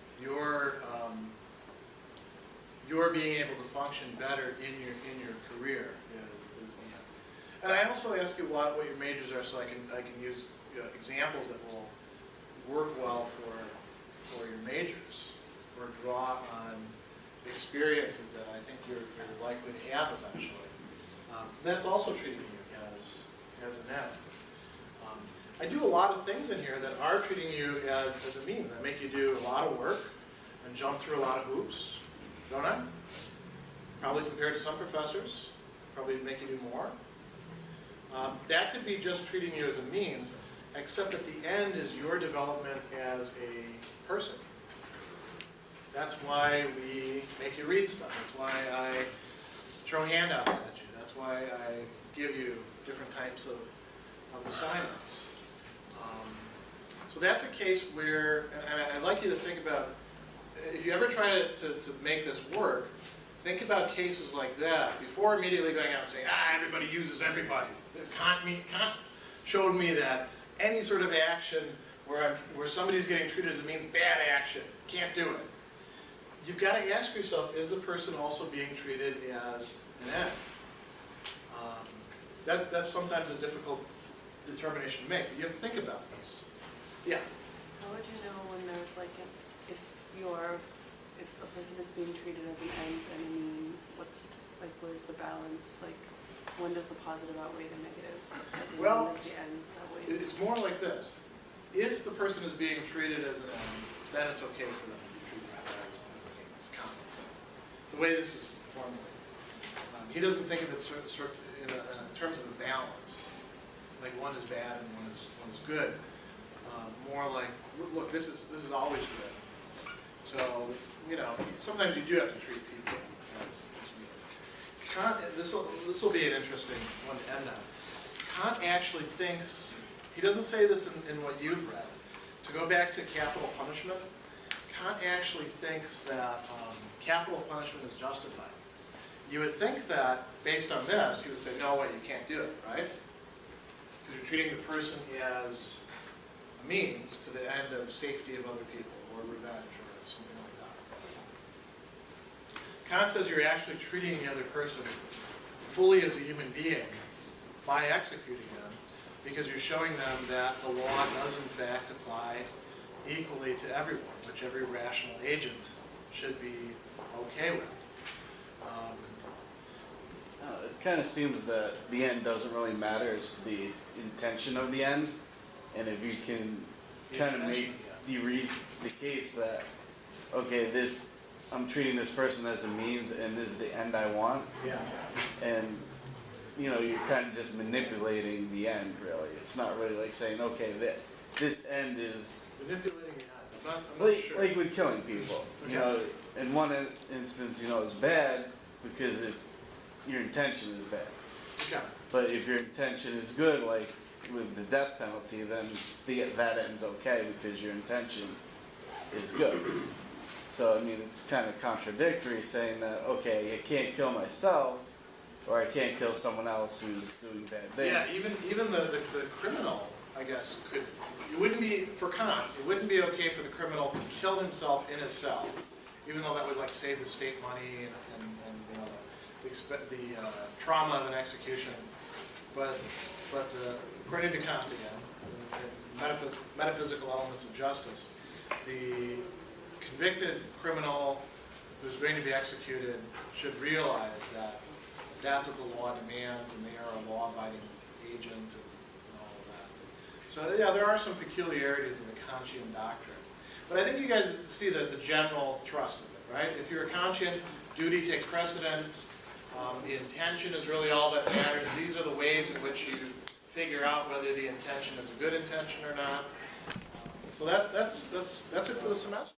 Your being able to function better in your career is the end. And I also ask you what your majors are, so I can use examples that will work well for your majors, or draw on experiences that I think you're likely to have eventually. That's also treating you as an end. I do a lot of things in here that are treating you as a means. I make you do a lot of work and jump through a lot of hoops, don't I? Probably compared to some professors, probably make you do more. That could be just treating you as a means, except at the end is your development as a person. That's why we make you read stuff. That's why I throw handouts at you. That's why I give you different types of assignments. So that's a case where, and I'd like you to think about, if you ever try to make this work, think about cases like that before immediately going out and saying, everybody uses everybody. Kant showed me that any sort of action where somebody's getting treated as a means, bad action, can't do it. You've got to ask yourself, is the person also being treated as an end? That's sometimes a difficult determination to make, but you have to think about this. Yeah? How would you know when there's like, if a person is being treated as an end and a mean, where's the balance? Like, when does the positive outweigh the negative? Well, does the ends outweigh? it's more like this. If the person is being treated as an end, then it's okay for them to be treated as a means. The way this is formulated. He doesn't think of it in terms of a balance, like one is bad and one is good. More like, look, this is always good. So, you know, sometimes you do have to treat people as means. Kant, this will be an interesting one to end on. Kant actually thinks, he doesn't say this in what you've read. To go back to capital punishment, Kant actually thinks that capital punishment is justified. You would think that, based on this, he would say, no way, you can't do it, right? Because you're treating the person as a means to the end of safety of other people, or revenge, or something like that. Kant says you're actually treating the other person fully as a human being by executing them, because you're showing them that the law does in fact apply equally to everyone, which every rational agent should be okay with. it kind of seems that the end doesn't really matter. It's the intention of the end. And if you can kind of make the case that, okay, I'm treating this person as a means and this is the end I want. Yeah. And you know, you're kind of just manipulating the end, really. It's not really like saying, okay, this end is Manipulating the end. I'm not like, sure. like with killing people. You know, in one instance, you know, it's bad because if your intention is bad. Okay. But if your intention is good, like with the death penalty, then that ends okay because your intention is good. So, I mean, it's kind of contradictory saying that, okay, I can't kill myself, or I can't kill someone else who's doing bad things. Yeah, even the criminal, I guess, it wouldn't be, for Kant, it wouldn't be okay for the criminal to kill himself in his cell, even though that would like save the state money and you know, the trauma of an execution. But according to Kant again, the metaphysical elements of justice, the convicted criminal who's going to be executed should realize that that's what the law demands, and they are a law-abiding agent and all of that. So yeah, there are some peculiarities in the Kantian doctrine. But I think you guys see the general thrust of it, right? If you're a Kantian, duty takes precedence. The intention is really all that matters. These are the ways in which you figure out whether the intention is a good intention or not. So that's it for the semester.